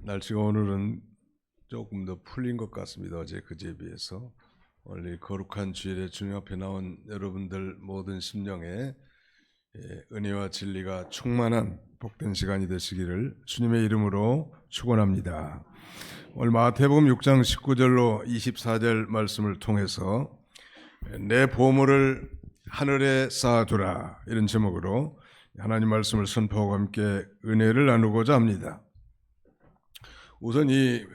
날씨가 오늘은 조금 더 풀린 것 같습니다. 어제 그제에 비해서. 원래 거룩한 주일에 주님 앞에 나온 여러분들 모든 심령에 은혜와 진리가 충만한 복된 시간이 되시기를 주님의 이름으로 축원합니다. 오늘 마태복음 6장 19절로 24절 말씀을 통해서 내 보물을 하늘에 쌓아두라, 이런 제목으로 하나님 말씀을 선포하고 함께 은혜를 나누고자 합니다. 우선 이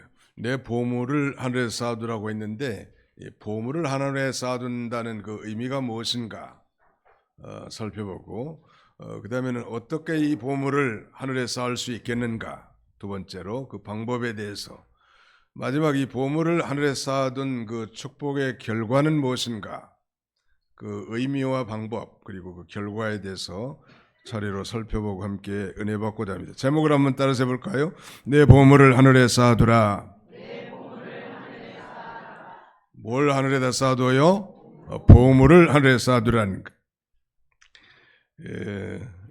내 보물을 하늘에 쌓아두라고 했는데, 이 보물을 하늘에 쌓아둔다는 그 의미가 무엇인가 살펴보고, 그 다음에는 어떻게 이 보물을 하늘에 쌓을 수 있겠는가, 두 번째로 그 방법에 대해서, 마지막 이 보물을 하늘에 쌓아둔 그 축복의 결과는 무엇인가, 그 의미와 방법 그리고 그 결과에 대해서 차례로 살펴보고 함께 은혜 받고자 합니다. 제목을 한번 따라서 해볼까요? 내 보물을 하늘에 쌓아두라. 뭘 하늘에다 쌓아둬요? 보물을 하늘에 쌓아두라는 것.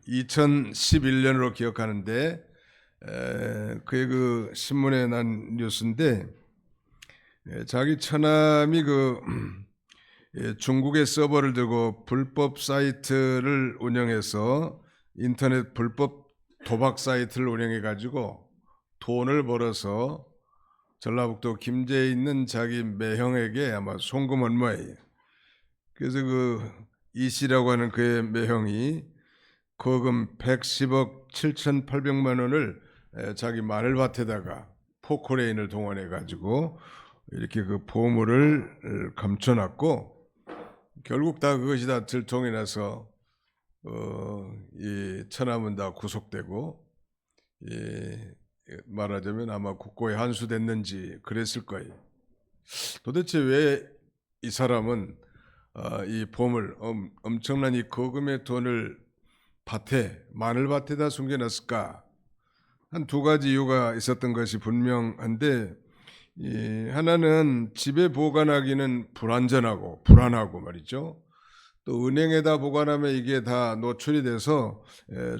2011년으로 기억하는데, 그게 그 신문에 난 뉴스인데, 자기 처남이 중국의 서버를 들고 불법 사이트를 운영해서 인터넷 불법 도박 사이트를 운영해 가지고 돈을 벌어서 전라북도 김제에 있는 자기 매형에게 아마 송금한 모양이에요. 그래서 이 씨라고 하는 그의 매형이 거금 110억 7,800만 원을 자기 마늘밭에다가 포크레인을 동원해 가지고 이렇게 그 보물을 감춰놨고, 결국 다 그것이 다 들통이 나서 이 처남은 다 구속되고, 말하자면 아마 국고에 환수됐는지 그랬을 거예요. 도대체 왜 이 사람은 이 보물, 엄청난 이 거금의 돈을 마늘밭에다 숨겨놨을까? 한 두 가지 이유가 있었던 것이 분명한데, 하나는 집에 보관하기는 불안전하고 불안하고 말이죠. 또 은행에다 보관하면 이게 다 노출이 돼서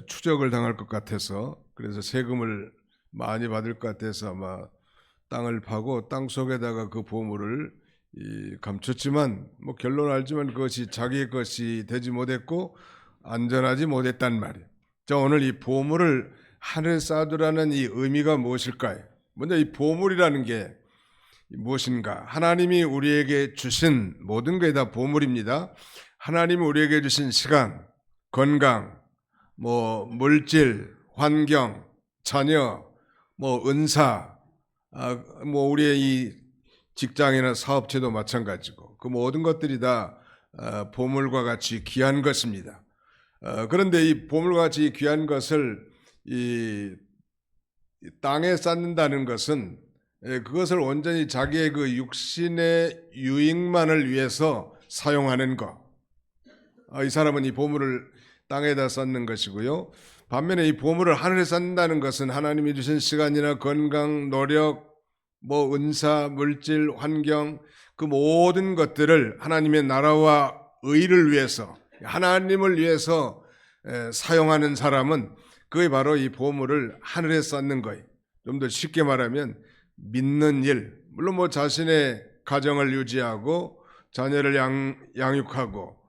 추적을 당할 것 같아서, 그래서 세금을 많이 받을 것 같아서 아마 땅을 파고 땅 속에다가 그 보물을 감췄지만, 뭐 결론 알지만 그것이 자기의 것이 되지 못했고 안전하지 못했단 말이에요. 자, 오늘 이 보물을 하늘에 쌓아두라는 이 의미가 무엇일까요? 먼저 이 보물이라는 게 무엇인가? 하나님이 우리에게 주신 모든 게 다 보물입니다. 하나님이 우리에게 주신 시간, 건강, 물질, 환경, 자녀, 은사, 우리의 이 직장이나 사업체도 마찬가지고, 그 모든 것들이 다 보물과 같이 귀한 것입니다. 그런데 이 보물과 같이 귀한 것을 이 땅에 쌓는다는 것은, 그것을 온전히 자기의 그 육신의 유익만을 위해서 사용하는 것. 이 사람은 이 보물을 땅에다 쌓는 것이고요. 반면에 이 보물을 하늘에 쌓는다는 것은 하나님이 주신 시간이나 건강, 노력, 은사, 물질, 환경, 그 모든 것들을 하나님의 나라와 의를 위해서, 하나님을 위해서 사용하는 사람은 그게 바로 이 보물을 하늘에 쌓는 거예요. 좀 더 쉽게 말하면 믿는 일, 물론 자신의 가정을 유지하고 자녀를 양육하고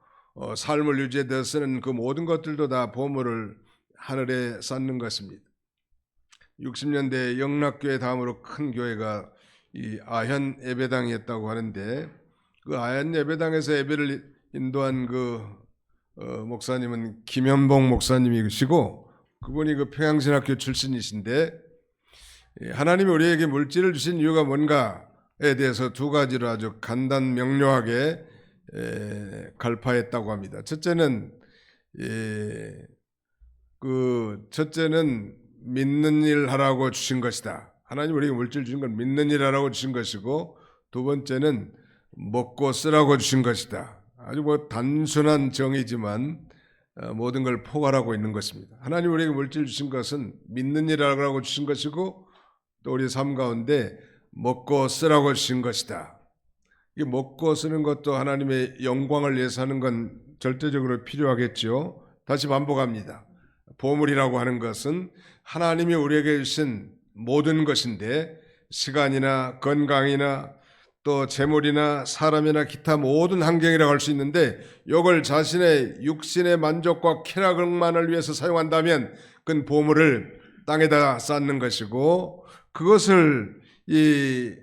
삶을 유지해 대 쓰는 그 모든 것들도 다 보물을 하늘에 쌓는 것입니다. 60년대 영락교회 다음으로 큰 교회가 이 아현 예배당이었다고 하는데, 그 아현 예배당에서 예배를 인도한 목사님은 김현봉 목사님이시고, 그분이 평양신학교 출신이신데, 하나님이 우리에게 물질을 주신 이유가 뭔가에 대해서 두 가지로 아주 간단 명료하게 갈파했다고 합니다. 첫째는 믿는 일 하라고 주신 것이다. 하나님 우리에게 물질 주신 건 믿는 일 하라고 주신 것이고, 두 번째는 먹고 쓰라고 주신 것이다. 아주 단순한 정의지만 모든 걸 포괄하고 있는 것입니다. 하나님 우리에게 물질 주신 것은 믿는 일 하라고 주신 것이고, 또 우리 삶 가운데 먹고 쓰라고 주신 것이다. 이 먹고 쓰는 것도 하나님의 영광을 위해서 하는 건 절대적으로 필요하겠죠. 다시 반복합니다. 보물이라고 하는 것은 하나님이 우리에게 주신 모든 것인데 시간이나 건강이나 또 재물이나 사람이나 기타 모든 환경이라고 할 수 있는데 이걸 자신의 육신의 만족과 쾌락만을 위해서 사용한다면 그건 보물을 땅에다 쌓는 것이고 그것을 이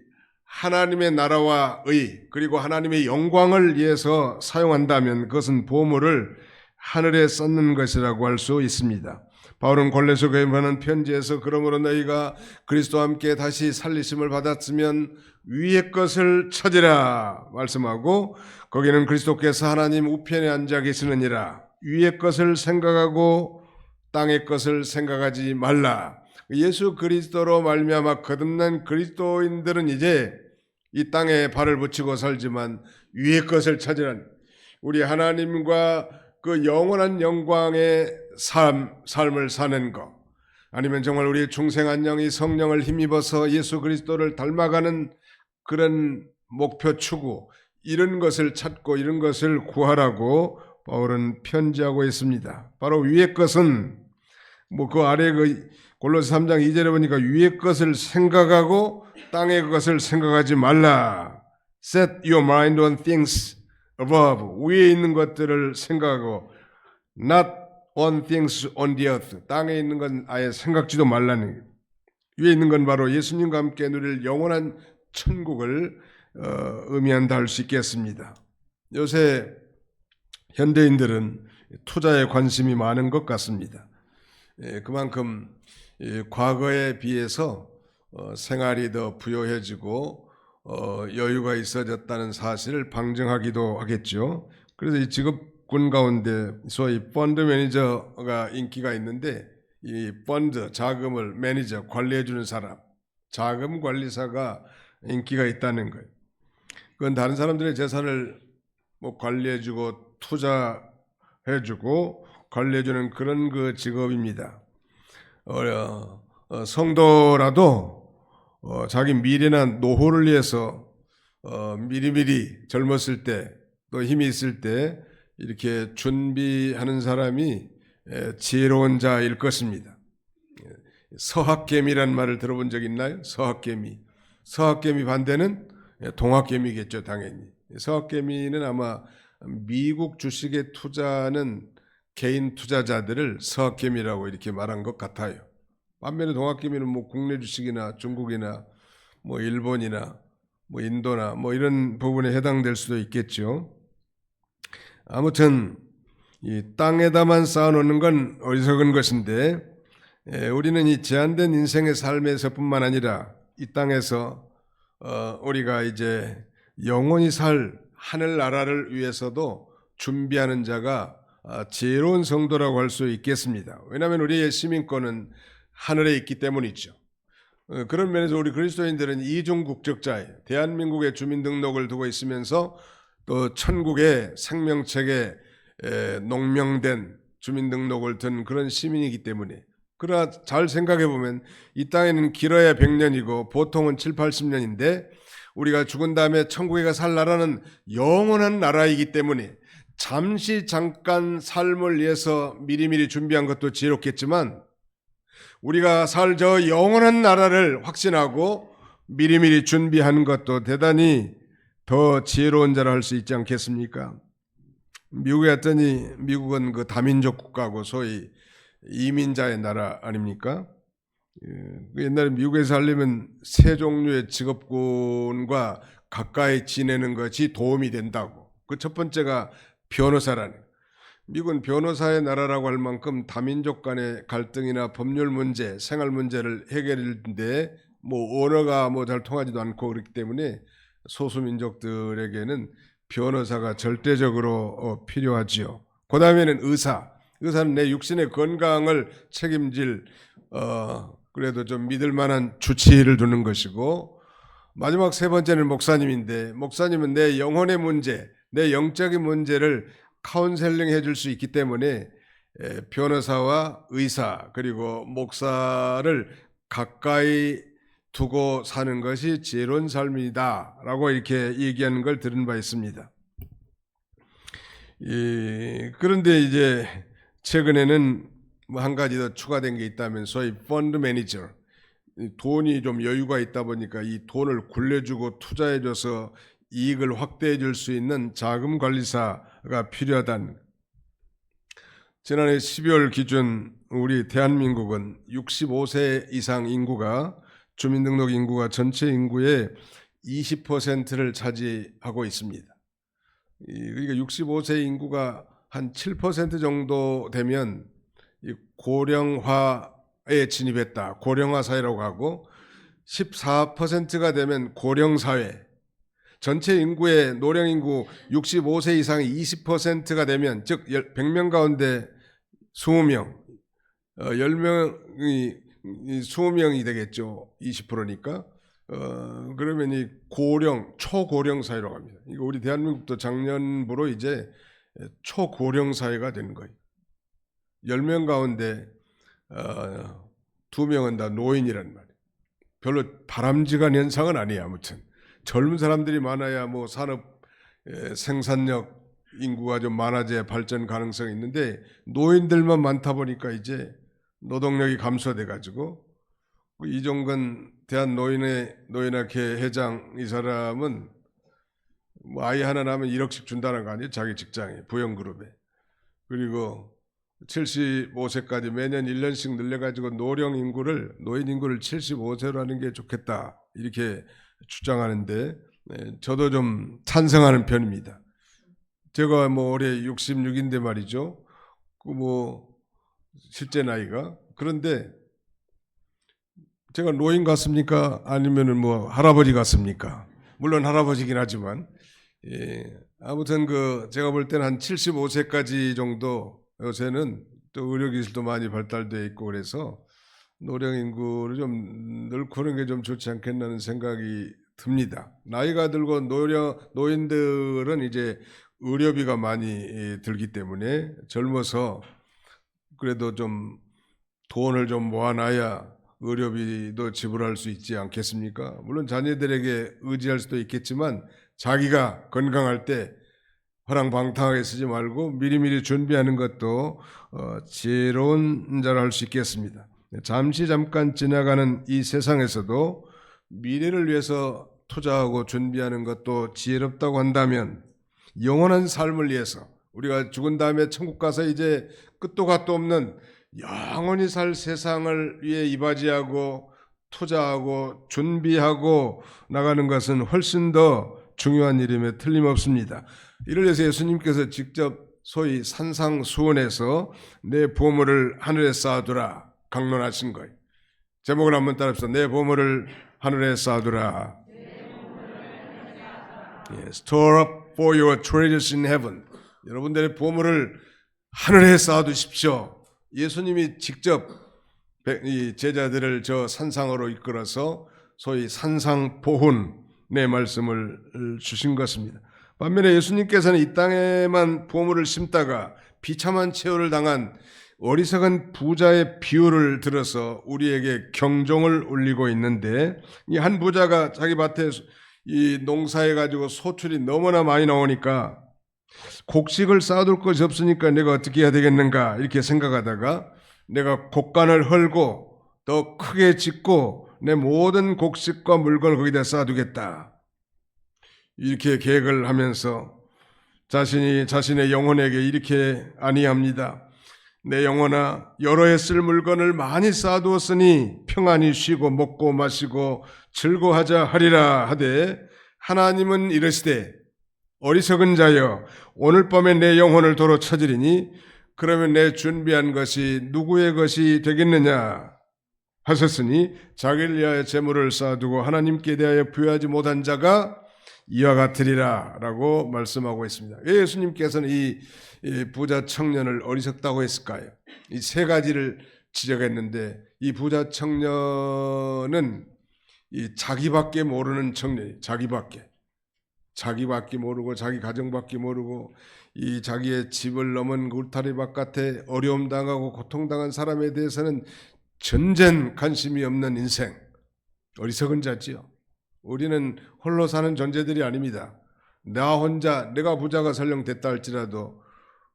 하나님의 나라와 의 그리고 하나님의 영광을 위해서 사용한다면 그것은 보물을 하늘에 쌓는 것이라고 할 수 있습니다. 바울은 골로새 교회에 보내는 편지에서 그러므로 너희가 그리스도와 함께 다시 살리심을 받았으면 위의 것을 찾으라 말씀하고 거기는 그리스도께서 하나님 우편에 앉아 계시느니라 위의 것을 생각하고 땅의 것을 생각하지 말라. 예수 그리스도로 말미암아 거듭난 그리스도인들은 이제 이 땅에 발을 붙이고 살지만 위의 것을 찾으란 우리 하나님과 그 영원한 영광의 삶을 사는 것 아니면 정말 우리의 중생한 영이 성령을 힘입어서 예수 그리스도를 닮아가는 그런 목표 추구 이런 것을 찾고 이런 것을 구하라고 바울은 편지하고 있습니다. 바로 위의 것은 그 아래 그 골로새 3장 2절에 보니까 위의 것을 생각하고 땅의 것을 생각하지 말라. Set your mind on things above. 위에 있는 것들을 생각하고 not on things on the earth. 땅에 있는 건 아예 생각지도 말라는 거예요. 위에 있는 건 바로 예수님과 함께 누릴 영원한 천국을 의미한다 할 수 있겠습니다. 요새 현대인들은 투자에 관심이 많은 것 같습니다. 그만큼 과거에 비해서 생활이 더 부유해지고 여유가 있어졌다는 사실을 방증하기도 하겠죠. 그래서 이 직업군 가운데 소위 펀드 매니저가 인기가 있는데 이 펀드 자금을 매니저 관리해 주는 사람 자금 관리사가 인기가 있다는 거예요. 그건 다른 사람들의 재산을 관리해 주고 투자해 주고 관리해 주는 그런 그 직업입니다. 성도라도 자기 미래나 노후를 위해서 미리미리 젊었을 때 또 힘이 있을 때 이렇게 준비하는 사람이 지혜로운 자일 것입니다. 서학개미란 말을 들어본 적 있나요? 서학개미. 서학개미 반대는 동학개미겠죠, 당연히. 서학개미는 아마 미국 주식에 투자하는 개인 투자자들을 서학개미라고 이렇게 말한 것 같아요. 반면에 동학개미는 국내 주식이나 중국이나 일본이나 인도나 이런 부분에 해당될 수도 있겠죠. 아무튼 이 땅에다만 쌓아놓는 건 어리석은 것인데 우리는 이 제한된 인생의 삶에서뿐만 아니라 이 땅에서 우리가 이제 영원히 살 하늘나라를 위해서도 준비하는 자가 지혜로운 성도라고 할 수 있겠습니다. 왜냐하면 우리의 시민권은 하늘에 있기 때문이죠. 그런 면에서 우리 그리스도인들은 이중 국적자예요. 대한민국의 주민등록을 두고 있으면서 또 천국의 생명책에 농명된 주민등록을 든 그런 시민이기 때문에 그러나 잘 생각해 보면 이 땅에는 길어야 100년이고 보통은 7, 80년인데 우리가 죽은 다음에 천국에 가 살 나라는 영원한 나라이기 때문에 잠깐 삶을 위해서 미리미리 준비한 것도 지혜롭겠지만 우리가 살 저 영원한 나라를 확신하고 미리미리 준비하는 것도 대단히 더 지혜로운 자라 할 수 있지 않겠습니까? 미국에 갔더니 미국은 그 다민족 국가고 소위 이민자의 나라 아닙니까? 옛날에 미국에 살려면 세 종류의 직업군과 가까이 지내는 것이 도움이 된다고. 그 첫 번째가 변호사라는. 미국은 변호사의 나라라고 할 만큼 다민족 간의 갈등이나 법률 문제, 생활 문제를 해결하는데 언어가 잘 통하지도 않고 그렇기 때문에 소수민족들에게는 변호사가 절대적으로 필요하지요. 그 다음에는 의사는 내 육신의 건강을 책임질 그래도 좀 믿을 만한 주치의를 두는 것이고 마지막 세 번째는 목사님인데 목사님은 내 영혼의 문제, 내 영적인 문제를 카운셀링 해줄 수 있기 때문에 변호사와 의사 그리고 목사를 가까이 두고 사는 것이 지혜로운 삶이다 라고 이렇게 얘기하는 걸 들은 바 있습니다. 그런데 이제 최근에는 한 가지 더 추가된 게 있다면 소위 펀드 매니저 이 돈이 좀 여유가 있다 보니까 이 돈을 굴려주고 투자해줘서 이익을 확대해 줄 수 있는 자금관리사가 필요하다는. 지난해 12월 기준 우리 대한민국은 65세 이상 인구가 주민등록 인구가 전체 인구의 20%를 차지하고 있습니다. 그러니까 65세 인구가 한 7% 정도 되면 고령화에 진입했다. 고령화 사회라고 하고 14%가 되면 고령사회. 전체 인구의 노령 인구 65세 이상이 20%가 되면 즉 100명 가운데 20명, 10명이 20명이 되겠죠. 20%니까. 그러면 이 고령, 초고령 사회라고 합니다. 이거 우리 대한민국도 작년부로 이제 초고령 사회가 되는 거예요. 10명 가운데 2명은 다 노인이란 말이에요. 별로 바람직한 현상은 아니에요. 아무튼 젊은 사람들이 많아야 뭐 산업 생산력 인구가 좀 많아져야 발전 가능성이 있는데 노인들만 많다 보니까 이제 노동력이 감소돼 가지고 이종근 대한노인학회 회장 이 사람은 뭐 아이 하나 낳으면 1억씩 준다는 거 아니에요? 자기 직장에 부영그룹에. 그리고 75세까지 매년 1년씩 늘려가지고 노인 인구를 75세로 하는 게 좋겠다 이렇게 주장하는데 저도 좀 찬성하는 편입니다. 제가 뭐 올해 66인데 말이죠. 그 뭐 실제 나이가 그런데 제가 노인 같습니까? 아니면은 뭐 할아버지 같습니까? 물론 할아버지긴 하지만 아무튼 그 제가 볼 때는 한 75세까지 정도 요새는 또 의료기술도 많이 발달되어 있고 그래서 노령 인구를 좀 늘고는 게 좀 좋지 않겠나는 생각이 듭니다. 나이가 들고 노인들은 이제 의료비가 많이 들기 때문에 젊어서 그래도 좀 돈을 좀 모아놔야 의료비도 지불할 수 있지 않겠습니까? 물론 자녀들에게 의지할 수도 있겠지만 자기가 건강할 때 허랑방탕하게 쓰지 말고 미리미리 준비하는 것도 지혜로운 자라 할 수 있겠습니다. 잠깐 지나가는 이 세상에서도 미래를 위해서 투자하고 준비하는 것도 지혜롭다고 한다면 영원한 삶을 위해서 우리가 죽은 다음에 천국 가서 이제 끝도 갓도 없는 영원히 살 세상을 위해 이바지하고 투자하고 준비하고 나가는 것은 훨씬 더 중요한 일임에 틀림없습니다. 이를 위해서 예수님께서 직접 소위 산상수훈에서 내 보물을 하늘에 쌓아두라 강론하신 거예요. 제목을 한번 따라합시다. 내 보물을 하늘에 쌓아두라. Store up for your treasures in heaven. 여러분들의 보물을 하늘에 쌓아두십시오. 예수님이 직접 이 제자들을 저 산상으로 이끌어서 소위 산상보훈의 말씀을 주신 것입니다. 반면에 예수님께서는 이 땅에만 보물을 심다가 비참한 최후를 당한 어리석은 부자의 비유를 들어서 우리에게 경종을 울리고 있는데 이 한 부자가 자기 밭에 이 농사해 가지고 소출이 너무나 많이 나오니까 곡식을 쌓아둘 것이 없으니까 내가 어떻게 해야 되겠는가 이렇게 생각하다가 내가 곡간을 헐고 더 크게 짓고 내 모든 곡식과 물건을 거기다 쌓아두겠다 이렇게 계획을 하면서 자신의 영혼에게 이렇게 아니합니다. 내 영혼아 여러 해 쓸 물건을 많이 쌓아두었으니 평안히 쉬고 먹고 마시고 즐거워하자 하리라 하되 하나님은 이르시되 어리석은 자여 오늘 밤에 내 영혼을 도로 쳐지리니 그러면 내 준비한 것이 누구의 것이 되겠느냐 하셨으니 자기를 위하여 재물을 쌓아두고 하나님께 대하여 부여하지 못한 자가 이와 같으리라 라고 말씀하고 있습니다. 왜 예수님께서는 이 부자 청년을 어리석다고 했을까요? 이 세 가지를 지적했는데 이 부자 청년은 이 자기밖에 모르는 청년이 자기밖에 모르고 자기 가정밖에 모르고 이 자기의 집을 넘은 울타리 바깥에 어려움 당하고 고통당한 사람에 대해서는 전전 관심이 없는 인생 어리석은 자지요. 우리는 홀로 사는 존재들이 아닙니다. 내가 부자가 설령 됐다 할지라도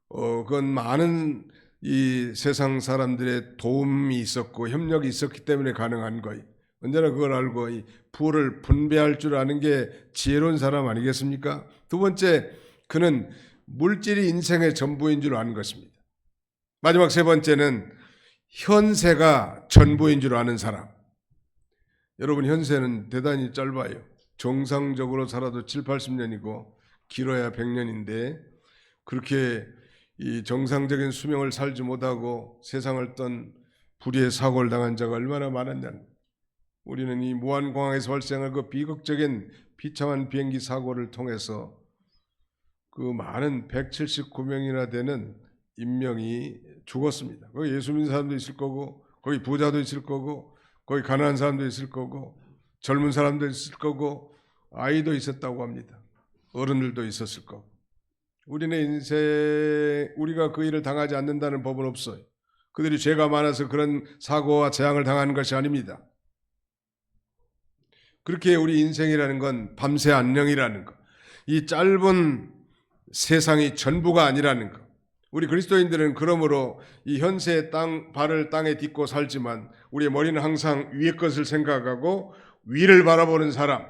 그건 많은 이 세상 사람들의 도움이 있었고 협력이 있었기 때문에 가능한 거예요. 언제나 그걸 알고 이 부를 분배할 줄 아는 게 지혜로운 사람 아니겠습니까? 두 번째, 그는 물질이 인생의 전부인 줄 아는 것입니다. 마지막 세 번째는 현세가 전부인 줄 아는 사람. 여러분, 현세는 대단히 짧아요. 정상적으로 살아도 7, 80년이고 길어야 100년인데 그렇게 이 정상적인 수명을 살지 못하고 세상을 떤 불의의 사고를 당한 자가 얼마나 많았냐는, 우리는 이 무한공항에서 발생한 그 비극적인 비참한 비행기 사고를 통해서 그 많은 179명이나 되는 인명이 죽었습니다. 거기 예수 믿는 사람도 있을 거고, 거기 부자도 있을 거고, 거기 가난한 사람도 있을 거고, 젊은 사람도 있을 거고, 아이도 있었다고 합니다. 어른들도 있었을 거고. 우리는 인생, 우리가 그 일을 당하지 않는다는 법은 없어요. 그들이 죄가 많아서 그런 사고와 재앙을 당하는 것이 아닙니다. 그렇게 우리 인생이라는 건 밤새 안녕이라는 것, 이 짧은 세상이 전부가 아니라는 것. 우리 그리스도인들은 그러므로 이 현세의 발을 땅에 딛고 살지만 우리의 머리는 항상 위의 것을 생각하고 위를 바라보는 사람,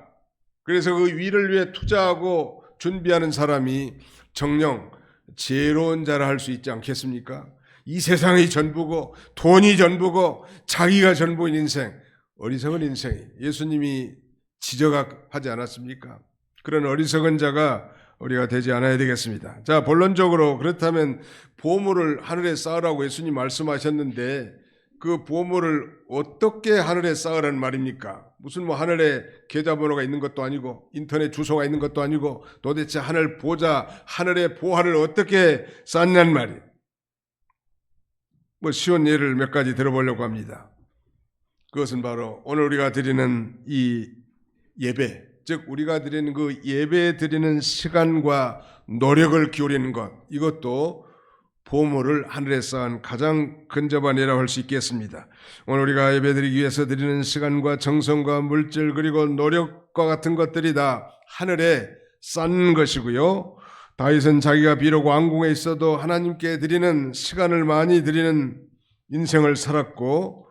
그래서 그 위를 위해 투자하고 준비하는 사람이 정녕 지혜로운 자라 할 수 있지 않겠습니까? 이 세상이 전부고 돈이 전부고 자기가 전부인 인생, 어리석은 인생이 예수님이 지적하지 않았습니까? 그런 어리석은 자가 우리가 되지 않아야 되겠습니다. 자, 본론적으로 그렇다면 보물을 하늘에 쌓으라고 예수님 말씀하셨는데 그 보물을 어떻게 하늘에 쌓으라는 말입니까? 무슨 뭐 하늘에 계좌번호가 있는 것도 아니고 인터넷 주소가 있는 것도 아니고 도대체 하늘 보좌, 하늘의 보화를 어떻게 쌓냐는 말이에요. 뭐 쉬운 예를 몇 가지 들어보려고 합니다. 그것은 바로 오늘 우리가 드리는 이 예배, 즉 우리가 드리는 그 예배 드리는 시간과 노력을 기울이는 것, 이것도 보물을 하늘에 쌓은 가장 근접한 예라고 할 수 있겠습니다. 오늘 우리가 예배 드리기 위해서 드리는 시간과 정성과 물질 그리고 노력과 같은 것들이 다 하늘에 쌓는 것이고요. 다윗은 자기가 비록 왕궁에 있어도 하나님께 드리는 시간을 많이 드리는 인생을 살았고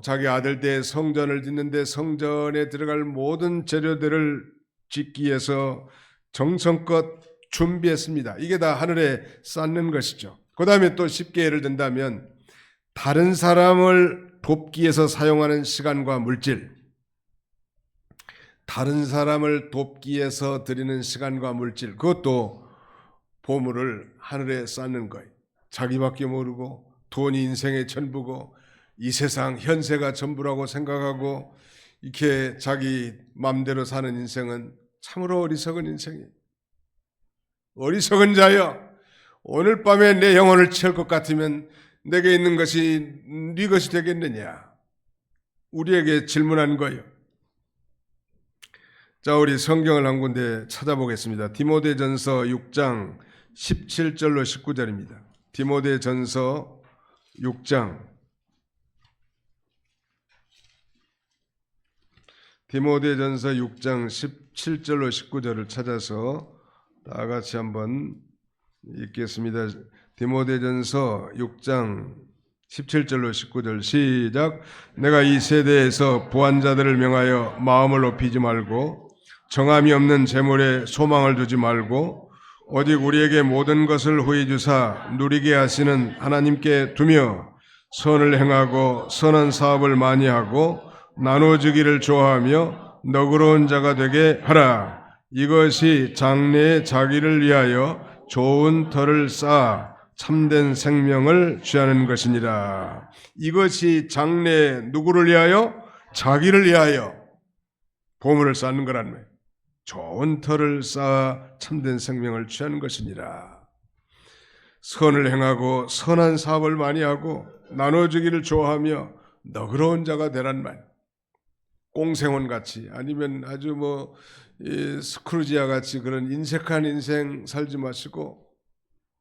자기 아들 때 성전을 짓는데 성전에 들어갈 모든 재료들을 짓기 위해서 정성껏 준비했습니다. 이게 다 하늘에 쌓는 것이죠. 그 다음에 또 쉽게 예를 든다면 다른 사람을 돕기 위해서 사용하는 시간과 물질, 다른 사람을 돕기 위해서 드리는 시간과 물질, 그것도 보물을 하늘에 쌓는 거예요. 자기밖에 모르고 돈이 인생의 전부고 이 세상 현세가 전부라고 생각하고 이렇게 자기 마음대로 사는 인생은 참으로 어리석은 인생이에요. 어리석은 자여, 오늘 밤에 내 영혼을 채울 것 같으면 내게 있는 것이 네 것이 되겠느냐? 우리에게 질문한 거예요. 자, 우리 성경을 한 군데 찾아보겠습니다. 디모데전서 6장 17절로 19절입니다. 디모데전서 6장 17절로 19절을 찾아서 다 같이 한번 읽겠습니다. 디모데전서 6장 17절로 19절 시작. 내가 이 세대에서 부한 자들을 명하여 마음을 높이지 말고 정함이 없는 재물에 소망을 두지 말고 오직 우리에게 모든 것을 후히 주사 누리게 하시는 하나님께 두며 선을 행하고 선한 사업을 많이 하고 나눠주기를 좋아하며 너그러운 자가 되게 하라. 이것이 장래의 자기를 위하여 좋은 터를 쌓아 참된 생명을 취하는 것이니라. 이것이 장래에 누구를 위하여? 자기를 위하여 보물을 쌓는 거란 말이에요. 좋은 터를 쌓아 참된 생명을 취하는 것이니라. 선을 행하고 선한 사업을 많이 하고 나눠주기를 좋아하며 너그러운 자가 되란 말이에요. 꽁생원 같이 아니면 아주 뭐 스크루지아 같이 그런 인색한 인생 살지 마시고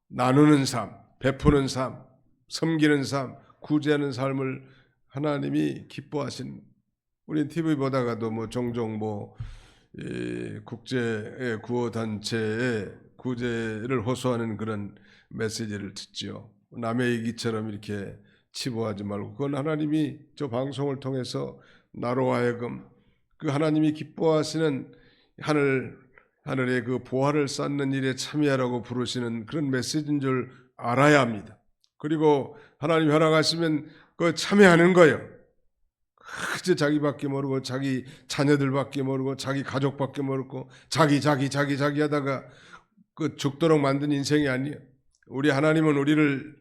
나누는 삶, 베푸는 삶, 섬기는 삶, 구제하는 삶을 하나님이 기뻐하신. 우리 TV 보다가도 뭐 종종 뭐 국제 구호 단체의 구제를 호소하는 그런 메시지를 듣지요. 남의 얘기처럼 이렇게 치부하지 말고 그건 하나님이 저 방송을 통해서 나로 하여금 그 하나님이 기뻐하시는 하늘의 그 보화를 쌓는 일에 참여하라고 부르시는 그런 메시지인 줄 알아야 합니다. 그리고 하나님 허락하시면 그 참여하는 거예요. 그저 자기밖에 모르고 자기 자녀들밖에 모르고 자기 가족밖에 모르고 자기 하다가 그 죽도록 만든 인생이 아니에요. 우리 하나님은 우리를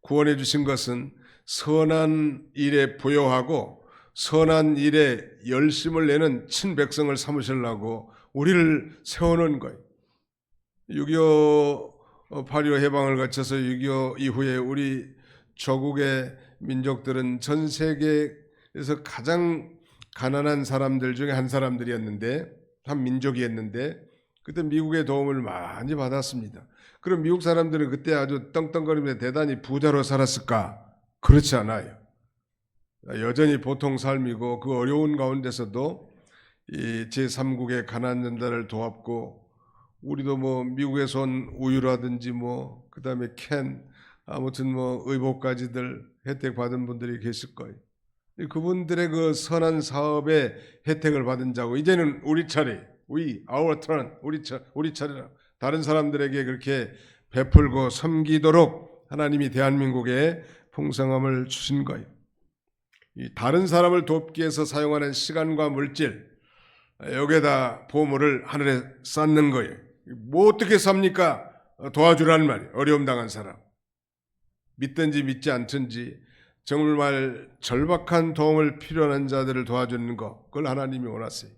구원해 주신 것은 선한 일에 부여하고 선한 일에 열심을 내는 친백성을 삼으시려고 우리를 세워놓은 거예요. 6.25 8.25 해방을 거쳐서 6.25 이후에 우리 조국의 민족들은 전 세계에서 가장 가난한 사람들 중에 한 민족이었는데 그때 미국의 도움을 많이 받았습니다. 그럼 미국 사람들은 그때 아주 떵떵거리면서 대단히 부자로 살았을까? 그렇지 않아요. 여전히 보통 삶이고 그 어려운 가운데서도 이 제3국의 가난자들을 도왔고 우리도 뭐 미국에서 온 우유라든지 뭐 그다음에 아무튼 뭐 의복까지들 혜택 받은 분들이 계실 거예요. 그분들의 그 선한 사업의 혜택을 받은 자고 이제는 우리 차례, our turn, 우리 차례라. 다른 사람들에게 그렇게 베풀고 섬기도록 하나님이 대한민국에 풍성함을 주신 거예요. 이 다른 사람을 돕기 위해서 사용하는 시간과 물질 여기에다 보물을 하늘에 쌓는 거예요. 뭐 어떻게 삽니까? 도와주라는 말이에요. 어려움 당한 사람. 믿든지 믿지 않든지 정말 절박한 도움을 필요한 자들을 도와주는 것, 그걸 하나님이 원하세요.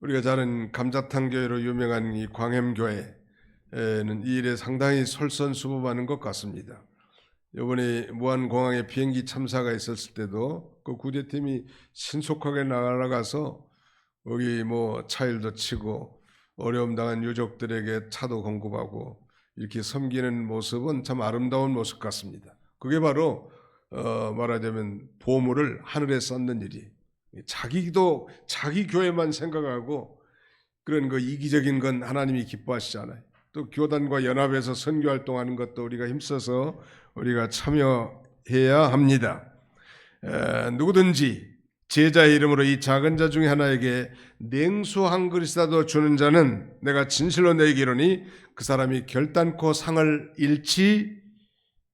우리가 잘 아는 감자탕 교회로 유명한 이 광햄교회는 이 일에 상당히 솔선수범하는 것 같습니다. 이번에 무안공항에 비행기 참사가 있었을 때도 그 구제팀이 신속하게 나가서 거기 뭐 차일도 치고 어려움 당한 유족들에게 차도 공급하고 이렇게 섬기는 모습은 참 아름다운 모습 같습니다. 그게 바로 말하자면 보물을 하늘에 쌓는 일이 자기 교회만 생각하고 그런 그 이기적인 건 하나님이 기뻐하시잖아요. 또 교단과 연합해서 선교활동하는 것도 우리가 힘써서 우리가 참여해야 합니다. 누구든지 제자의 이름으로 이 작은 자 중에 하나에게 냉수 한 그릇이라도 주는 자는 내가 진실로 내게 이르노니 그 사람이 결단코 상을 잃지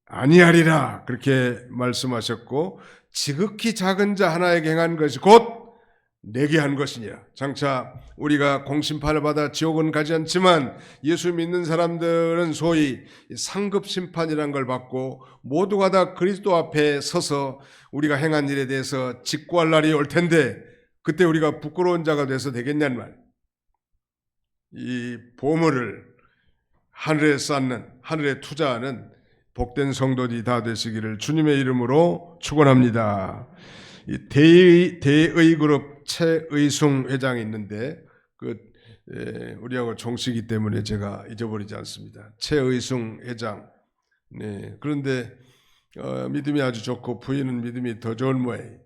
아니하리라 그렇게 말씀하셨고 지극히 작은 자 하나에게 행한 것이 곧 내게 한 것이니라. 장차 우리가 공심판을 받아 지옥은 가지 않지만 예수 믿는 사람들은 소위 상급 심판이라는 걸 받고 모두가 다 그리스도 앞에 서서 우리가 행한 일에 대해서 직고할 날이 올 텐데 그때 우리가 부끄러운 자가 돼서 되겠냐는 말. 이 보물을 하늘에 쌓는 하늘에 투자하는 복된 성도들이 다 되시기를 주님의 이름으로 축원합니다. 대의그룹 최의숭 회장이 있는데 우리하고 종씨기 때문에 제가 잊어버리지 않습니다. 최의숭 회장. 네, 그런데 믿음이 아주 좋고 부인은 믿음이 더 좋은 모양이에요.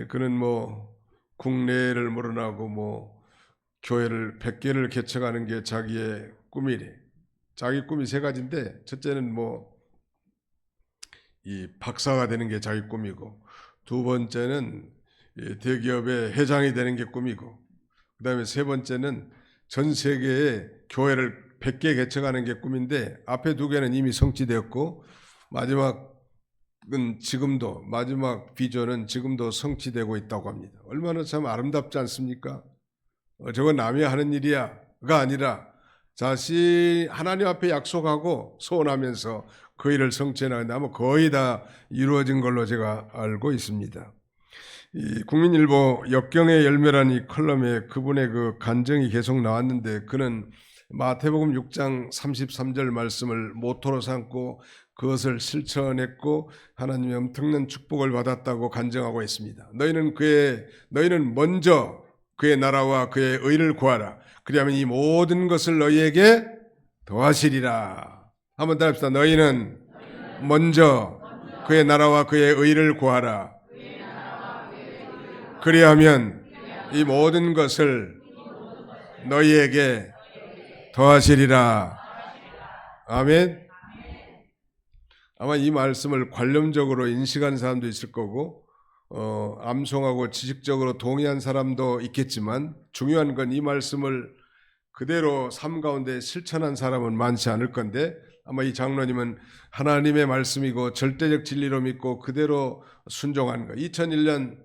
그는 뭐 국내를 물어나고 뭐 교회를 100개를 개척하는 게 자기의 꿈이래. 자기 꿈이 세 가지인데 첫째는 뭐 이 박사가 되는 게 자기 꿈이고 두 번째는 대기업의 회장이 되는 게 꿈이고 그다음에 세 번째는 전 세계에 교회를 100개 개척하는 게 꿈인데 앞에 두 개는 이미 성취되었고 마지막 비전은 지금도 성취되고 있다고 합니다. 얼마나 참 아름답지 않습니까? 저건 남이 하는 일이야가 아니라 자신 하나님 앞에 약속하고 소원하면서 그 일을 성취해나가는데 아마 거의 다 이루어진 걸로 제가 알고 있습니다. 이 국민일보 역경의 열매라는 이 컬럼에 그분의 그 간증이 계속 나왔는데 그는 마태복음 6장 33절 말씀을 모토로 삼고 그것을 실천했고 하나님의 엄청난 축복을 받았다고 간증하고 있습니다. 너희는 먼저 그의 나라와 그의 의를 구하라. 그리하면 이 모든 것을 너희에게 더하시리라. 한번 더 합시다. 너희는 먼저 그의 나라와 그의 의를 구하라. 그리하면 이 모든 것을 너희에게 더하시리라. 아멘. 아마 이 말씀을 관념적으로 인식한 사람도 있을 거고 암송하고 지식적으로 동의한 사람도 있겠지만 중요한 건 이 말씀을 그대로 삶 가운데 실천한 사람은 많지 않을 건데 아마 이 장로님은 하나님의 말씀이고 절대적 진리로 믿고 그대로 순종한 거. 2001년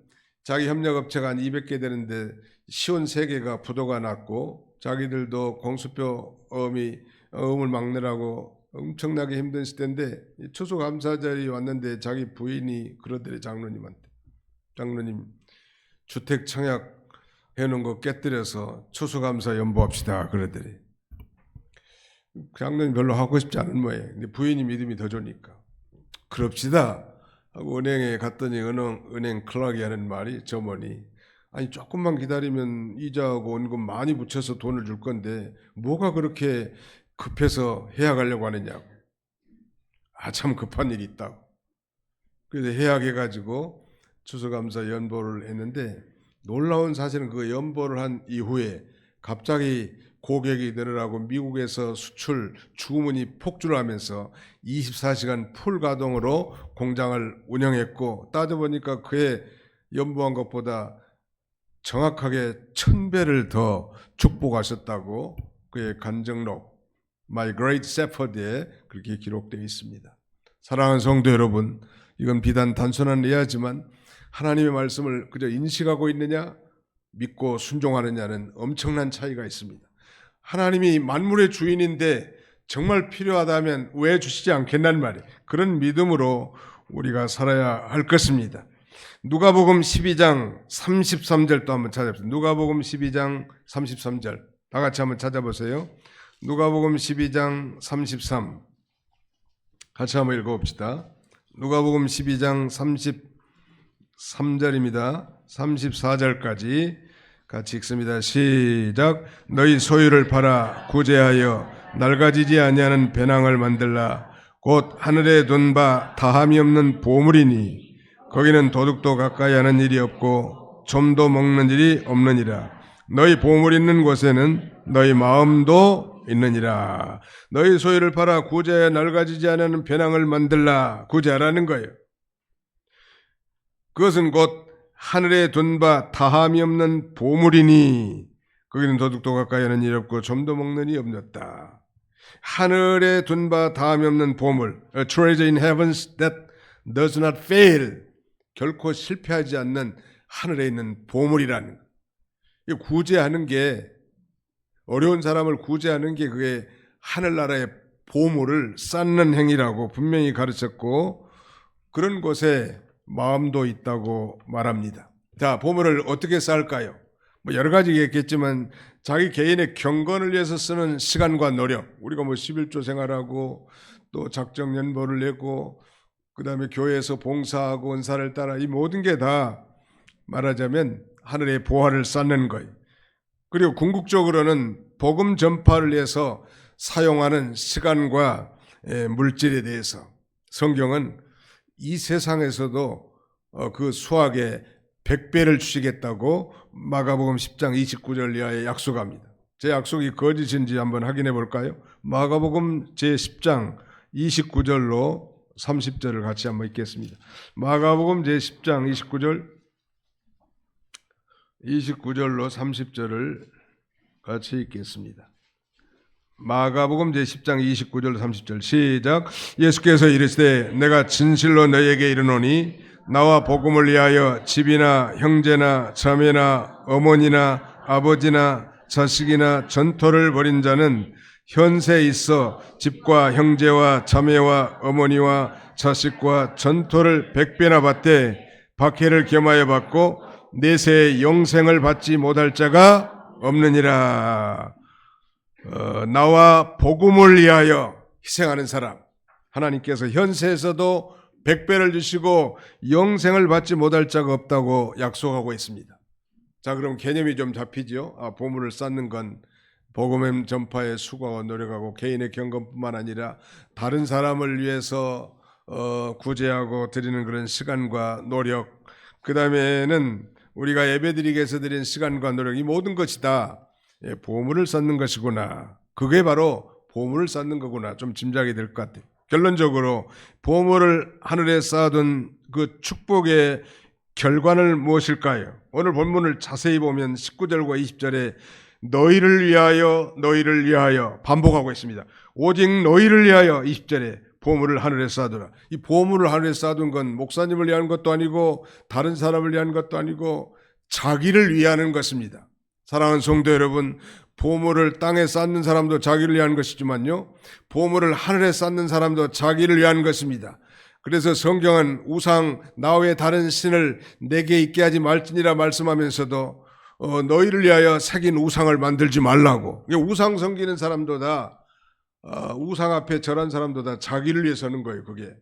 자기 협력업체가 한 200개 되는데 시온 3개가 부도가 났고 자기들도 공수표 어음을 막느라고 엄청나게 힘든 시대인데 추수감사절이 왔는데 자기 부인이 그러더래. 장로님 주택 청약 해놓은 거 깨뜨려서 추수감사 연보합시다 그러더래. 장로님 별로 하고 싶지 않은 모양. 근데 부인이 믿음이 더 좋으니까 그럽시다 하고 은행에 갔더니 은행 클락이 하는 말이 점원이 아니 조금만 기다리면 이자하고 원금 많이 붙여서 돈을 줄 건데 뭐가 그렇게 급해서 해약하려고 하느냐고. 참 급한 일이 있다고. 그래서 해약해가지고 추수감사 연보를 했는데 놀라운 사실은 그 연보를 한 이후에 갑자기 고객이 늘어나고 미국에서 수출 주문이 폭주하면서 24시간 풀 가동으로 공장을 운영했고 따져보니까 그의 연보한 것보다 정확하게 1000배를 더 축복하셨다고 그의 간증록 My Great Shepherd에 그렇게 기록되어 있습니다. 사랑하는 성도 여러분, 이건 비단 단순한 예하지만 하나님의 말씀을 그저 인식하고 있느냐 믿고 순종하느냐는 엄청난 차이가 있습니다. 하나님이 만물의 주인인데 정말 필요하다면 왜 주시지 않겠냐는 말이에요. 그런 믿음으로 우리가 살아야 할 것입니다. 누가복음 12장 33절도 한번 찾아보세요. 누가복음 12장 33절 다 같이 한번 찾아보세요. 누가복음 12장 33 같이 한번 읽어봅시다. 누가복음 12장 33절입니다. 34절까지 같이 읽습니다. 시작. 너희 소유를 팔아 구제하여 낡아지지 아니하는 배낭을 만들라. 곧 하늘에 둔 바 다함이 없는 보물이니 거기는 도둑도 가까이 하는 일이 없고 좀도 먹는 일이 없느니라. 너희 보물 있는 곳에는 너희 마음도 있느니라. 너희 소유를 팔아 구제하여 낡아지지 않는 배낭을 만들라. 구제하라는 거예요. 그것은 곧 하늘에 둔 바 다함이 없는 보물이니 거기는 도둑도 가까이 하는 일이 없고 좀도 먹는 일이 없었다. 하늘에 둔 바 다함이 없는 보물, a treasure in heavens that does not fail, 결코 실패하지 않는 하늘에 있는 보물이라는 거. 구제하는 게 어려운 사람을 구제하는 게 그게 하늘나라의 보물을 쌓는 행위라고 분명히 가르쳤고 그런 곳에 마음도 있다고 말합니다. 자, 보물을 어떻게 쌓을까요? 여러 가지 얘기했겠지만 자기 개인의 경건을 위해서 쓰는 시간과 노력, 우리가 11조 생활하고 또 작정 연보를 내고 그 다음에 교회에서 봉사하고 은사를 따라 이 모든 게 다 말하자면 하늘의 보화를 쌓는 거예요. 그리고 궁극적으로는 복음 전파를 위해서 사용하는 시간과 물질에 대해서 성경은 이 세상에서도 그 수확의 100배를 주시겠다고 마가복음 10장 29절 이하에 약속합니다. 제 약속이 거짓인지 한번 확인해 볼까요? 마가복음 제10장 29절로 30절을 같이 한번 읽겠습니다. 마가복음 제10장 29절로 30절을 같이 읽겠습니다. 마가복음 제10장 29절 30절 시작. 예수께서 이르시되 내가 진실로 너희에게 이르노니 나와 복음을 위하여 집이나 형제나 자매나 어머니나 아버지나 자식이나 전토를 벌인 자는 현세에 있어 집과 형제와 자매와 어머니와 자식과 전토를 100배나 받되 박해를 겸하여 받고 내세에 영생을 받지 못할 자가 없느니라. 나와 복음을 위하여 희생하는 사람, 하나님께서 현세에서도 100배를 주시고 영생을 받지 못할 자가 없다고 약속하고 있습니다. 자, 그럼 개념이 좀 잡히죠? 보물을 쌓는 건 복음 전파에 수고하고 노력하고 개인의 경건뿐만 아니라 다른 사람을 위해서 구제하고 드리는 그런 시간과 노력, 그 다음에는 우리가 예배드리기 위해서 드리는 시간과 노력, 이 모든 것이 다 보물을 쌓는 것이구나. 그게 바로 보물을 쌓는 거구나. 좀 짐작이 될 것 같아요. 결론적으로 보물을 하늘에 쌓아둔 그 축복의 결과는 무엇일까요? 오늘 본문을 자세히 보면 19절과 20절에 너희를 위하여 반복하고 있습니다. 오직 너희를 위하여 20절에 보물을 하늘에 쌓아두라. 이 보물을 하늘에 쌓아둔 건 목사님을 위한 것도 아니고 다른 사람을 위한 것도 아니고 자기를 위하는 것입니다. 사랑하는 성도 여러분, 보물을 땅에 쌓는 사람도 자기를 위한 것이지만요, 보물을 하늘에 쌓는 사람도 자기를 위한 것입니다. 그래서 성경은 우상 나 외에 다른 신을 내게 있게 하지 말지니라 말씀하면서도 너희를 위하여 새긴 우상을 만들지 말라고. 우상 섬기는 사람도 다 우상 앞에 절한 사람도 다 자기를 위해 서는 거예요. 그게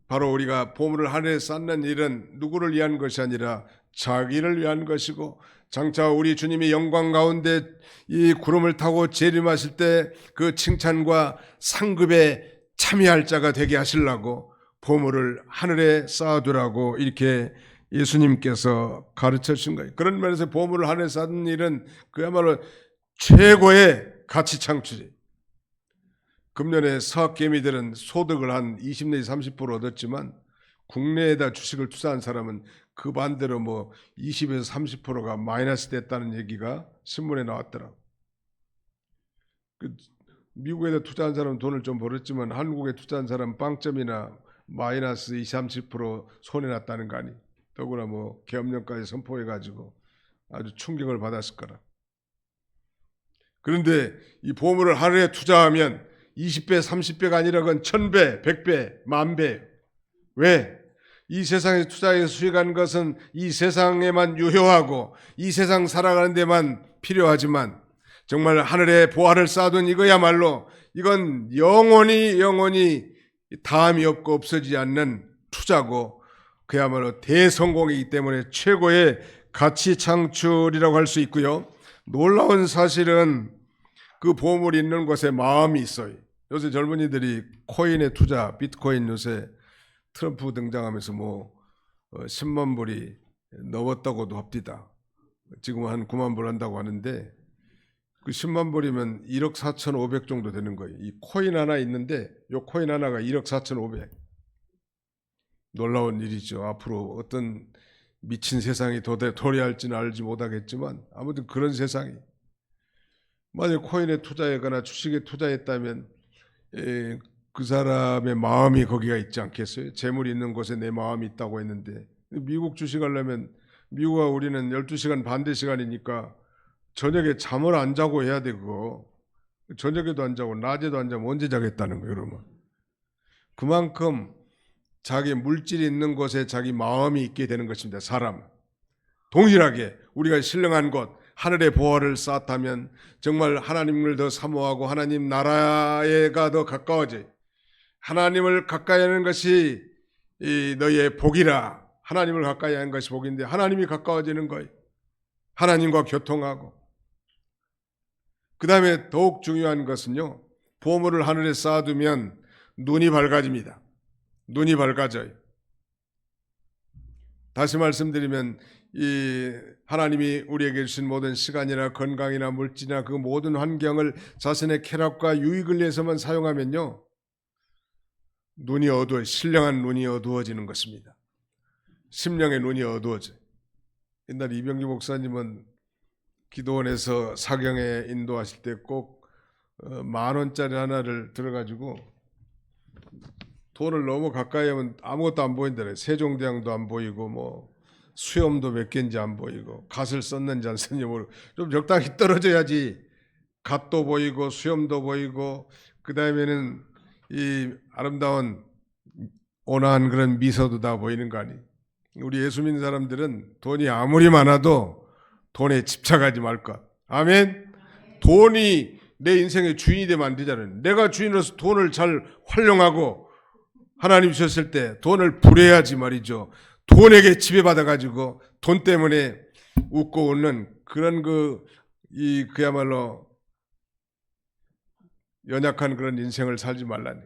바로 우리가 보물을 하늘에 쌓는 일은 누구를 위한 것이 아니라 자기를 위한 것이고, 장차 우리 주님이 영광 가운데 이 구름을 타고 재림하실 때 그 칭찬과 상급에 참여할 자가 되게 하시려고 보물을 하늘에 쌓아두라고 이렇게 예수님께서 가르쳐 주신 거예요. 그런 면에서 보물을 하늘에 쌓는 일은 그야말로 최고의 가치 창출이에요. 금년에 사학개미들은 소득을 한 20 내지 30% 얻었지만 국내에다 주식을 투자한 사람은 그 반대로 20에서 30%가 마이너스 됐다는 얘기가 신문에 나왔더라고요. 미국에다 투자한 사람은 돈을 좀 벌었지만 한국에 투자한 사람은 빵점이나 마이너스 20, 30% 손해났다는 거 아니. 더구나 계엄령까지 선포해가지고 아주 충격을 받았을 거라. 그런데 이 보물을 하늘에 투자하면 20배, 30배가 아니라 그건 1000배, 100배, 10,000배. 왜? 이 세상에 투자해서 수익한 것은 이 세상에만 유효하고 이 세상 살아가는 데만 필요하지만 정말 하늘에 보화를 쌓아둔 이거야말로 이건 영원히 다함이 없고 없어지지 않는 투자고 그야말로 대성공이기 때문에 최고의 가치 창출이라고 할 수 있고요. 놀라운 사실은 그 보물이 있는 곳에 마음이 있어요. 요새 젊은이들이 코인에 투자, 비트코인 요새 트럼프 등장하면서 10만 불이 넘었다고도 합디다. 지금 한 9만 불 한다고 하는데 그 10만 불이면 1억 4,500 정도 되는 거예요. 이 코인 하나 있는데 이 코인 하나가 1억 4,500. 놀라운 일이죠. 앞으로 어떤 미친 세상이 도래할지는 알지 못하겠지만 아무튼 그런 세상이. 만약 코인에 투자하거나 주식에 투자했다면 그 사람의 마음이 거기가 있지 않겠어요? 재물이 있는 곳에 내 마음이 있다고 했는데 미국 주식하려면 미국과 우리는 12시간 반대 시간이니까 저녁에 잠을 안 자고 해야 돼. 그거 저녁에도 안 자고 낮에도 안 자면 언제 자겠다는 거예요. 그러면 그만큼 자기 물질이 있는 곳에 자기 마음이 있게 되는 것입니다. 사람 동일하게 우리가 신령한 곳 하늘의 보화를 쌓았다면 정말 하나님을 더 사모하고 하나님 나라에가 더 가까워져요. 하나님을 가까이 하는 것이 너희의 복이라. 하나님을 가까이 하는 것이 복인데 하나님이 가까워지는 거예요. 하나님과 교통하고. 그 다음에 더욱 중요한 것은요, 보물을 하늘에 쌓아두면 눈이 밝아집니다. 눈이 밝아져요. 다시 말씀드리면 이 하나님이 우리에게 주신 모든 시간이나 건강이나 물질이나 그 모든 환경을 자신의 쾌락과 유익을 위해서만 사용하면요, 눈이 어두워, 신령한 눈이 어두워지는 것입니다. 심령의 눈이 어두워져요. 옛날 이병기 목사님은 기도원에서 사경에 인도하실 때 꼭 10,000원짜리 하나를 들어가지고 돈을 너무 가까이 하면 아무것도 안 보인다래. 세종대왕도 안 보이고 수염도 몇 개인지 안 보이고 갓을 썼는지 안 썼는지 모르고 좀 적당히 떨어져야지 갓도 보이고 수염도 보이고 그 다음에는 이 아름다운 온화한 그런 미소도 다 보이는 거 아니. 우리 예수 믿는 사람들은 돈이 아무리 많아도 돈에 집착하지 말 것. 아멘. 돈이 내 인생의 주인이 되면 안 되잖아요. 내가 주인으로서 돈을 잘 활용하고 하나님 주셨을 때 돈을 불해야지 말이죠. 돈에게 지배받아가지고 돈 때문에 웃고 웃는 그런 그야말로 연약한 그런 인생을 살지 말라니.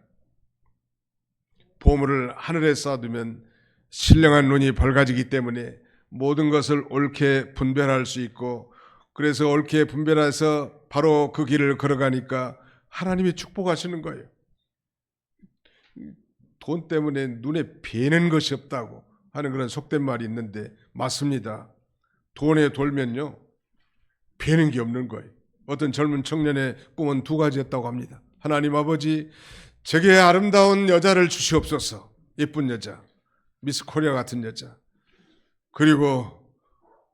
보물을 하늘에 쌓아두면 신령한 눈이 밝아지기 때문에 모든 것을 옳게 분별할 수 있고, 그래서 옳게 분별해서 바로 그 길을 걸어가니까 하나님이 축복하시는 거예요. 돈 때문에 눈에 뵈는 것이 없다고 하는 그런 속된 말이 있는데 맞습니다. 돈에 돌면요 뵈는 게 없는 거예요. 어떤 젊은 청년의 꿈은 두 가지였다고 합니다. 하나님 아버지, 제게 아름다운 여자를 주시옵소서. 예쁜 여자, 미스 코리아 같은 여자. 그리고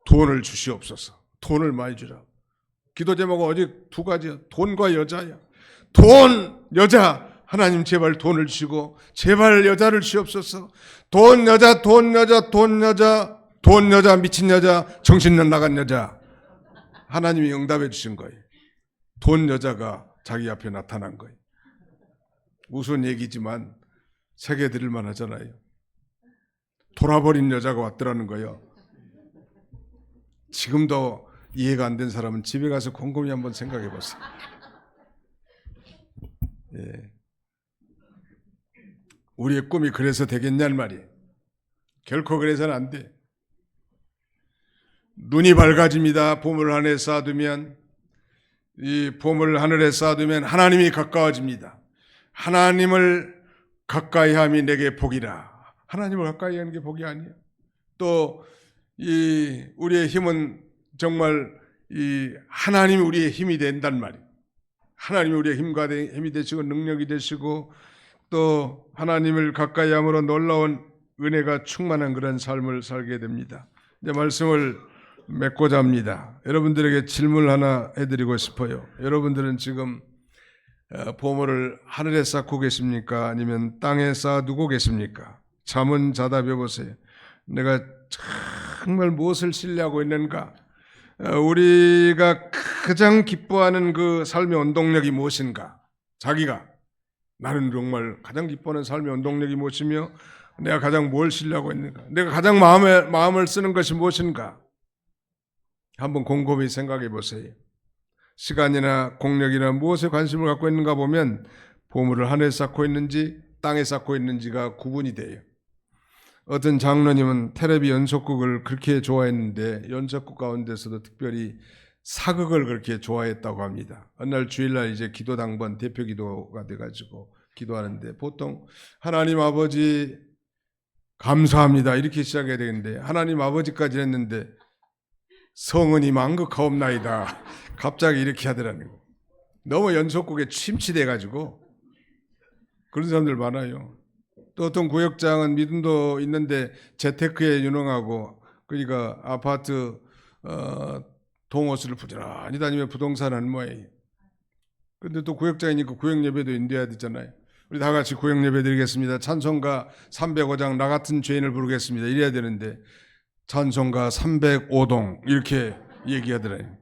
돈을 주시옵소서. 돈을 많이 주라. 기도 제목은 오직 두 가지야. 돈과 여자야. 돈, 여자. 하나님 제발 돈을 주시고 제발 여자를 주시옵소서. 돈, 여자, 돈, 여자, 돈, 여자, 돈, 여자, 미친 여자, 정신 나간 여자. 하나님이 응답해 주신 거예요. 돈 여자가 자기 앞에 나타난 거예요. 우스운 얘기지만 세계 드릴 만하잖아요. 돌아버린 여자가 왔더라는 거예요. 지금도 이해가 안 된 사람은 집에 가서 곰곰이 한번 생각해 보세요. 예. 우리의 꿈이 그래서 되겠냐는 말이에요. 결코 그래서는 안 돼. 눈이 밝아집니다. 보물 하늘에 쌓아두면, 이 보물 하늘에 쌓아두면 하나님이 가까워집니다. 하나님을 가까이 함이 내게 복이라. 하나님을 가까이 하는 게 복이 아니에요. 또 이 우리의 힘은 정말 이 하나님이 우리의 힘이 된단 말이에요. 하나님이 우리의 힘이 되시고 능력이 되시고 또 하나님을 가까이 함으로 놀라운 은혜가 충만한 그런 삶을 살게 됩니다. 이제 말씀을 맺고자 합니다. 여러분들에게 질문을 하나 해드리고 싶어요. 여러분들은 지금 보물을 하늘에 쌓고 계십니까? 아니면 땅에 쌓아두고 계십니까? 잠은 자다 벼보세요. 내가 정말 무엇을 신뢰하고 있는가? 우리가 가장 기뻐하는 그 삶의 원동력이 무엇인가? 자기가 나는 정말 가장 기뻐하는 삶의 원동력이 무엇이며 내가 가장 뭘 신뢰하고 있는가? 내가 가장 마음을 쓰는 것이 무엇인가? 한번 곰곰이 생각해 보세요. 시간이나 공력이나 무엇에 관심을 갖고 있는가 보면 보물을 하늘에 쌓고 있는지 땅에 쌓고 있는지가 구분이 돼요. 어떤 장로님은 텔레비 연속극을 그렇게 좋아했는데 연속극 가운데서도 특별히 사극을 그렇게 좋아했다고 합니다. 어느 날 주일날 이제 기도 당번 대표 기도가 돼가지고 기도하는데 보통 하나님 아버지 감사합니다 이렇게 시작해야 되는데 하나님 아버지까지 했는데 성은이 만극하옵나이다 갑자기 이렇게 하더라는 거예요. 너무 연속극에 침취돼가지고 그런 사람들 많아요. 또 어떤 구역장은 믿음도 있는데 재테크에 유능하고 그러니까 아파트 동호수를 부지런히 다니며 부동산 하는 모양이에요. 그런데 또 구역장이니까 구역 예배도 인도해야 되잖아요. 우리 다 같이 구역 예배 드리겠습니다. 찬송가 305장 나 같은 죄인을 부르겠습니다. 이래야 되는데 찬송가 305동 이렇게 얘기하더래요.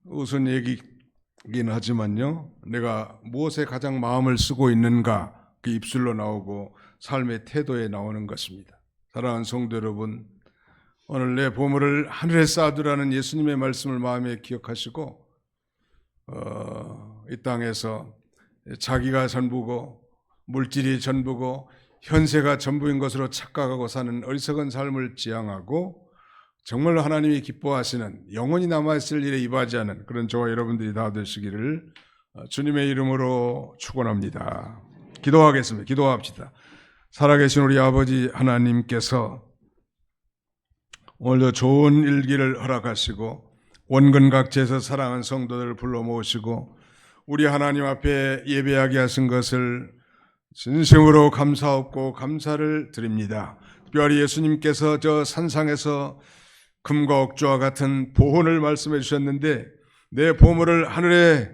우선 얘기긴 하지만요. 내가 무엇에 가장 마음을 쓰고 있는가 그 입술로 나오고 삶의 태도에 나오는 것입니다. 사랑하는 성도 여러분, 오늘 내 보물을 하늘에 쌓아두라는 예수님의 말씀을 마음에 기억하시고 이 땅에서 자기가 전부고 물질이 전부고 현세가 전부인 것으로 착각하고 사는 어리석은 삶을 지향하고 정말로 하나님이 기뻐하시는 영원히 남아있을 일에 이바지하는 그런 저와 여러분들이 다 되시기를 주님의 이름으로 축원합니다. 기도하겠습니다. 기도합시다. 살아계신 우리 아버지 하나님께서 오늘도 좋은 일기를 허락하시고 원근각지에서 사랑하는 성도들을 불러 모으시고 우리 하나님 앞에 예배하게 하신 것을 진심으로 감사하고 감사를 드립니다. 특별히 예수님께서 저 산상에서 금과 옥조와 같은 보훈을 말씀해 주셨는데 내 보물을 하늘에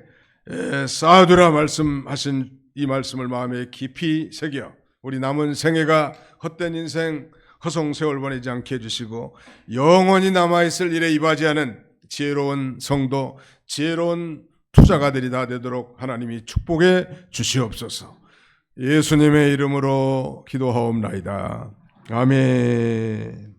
쌓아두라 말씀하신 이 말씀을 마음에 깊이 새겨 우리 남은 생애가 헛된 인생 허송세월 보내지 않게 해주시고 영원히 남아있을 일에 이바지하는 지혜로운 성도 지혜로운 투자가들이 다 되도록 하나님이 축복해 주시옵소서. 예수님의 이름으로 기도하옵나이다. 아멘.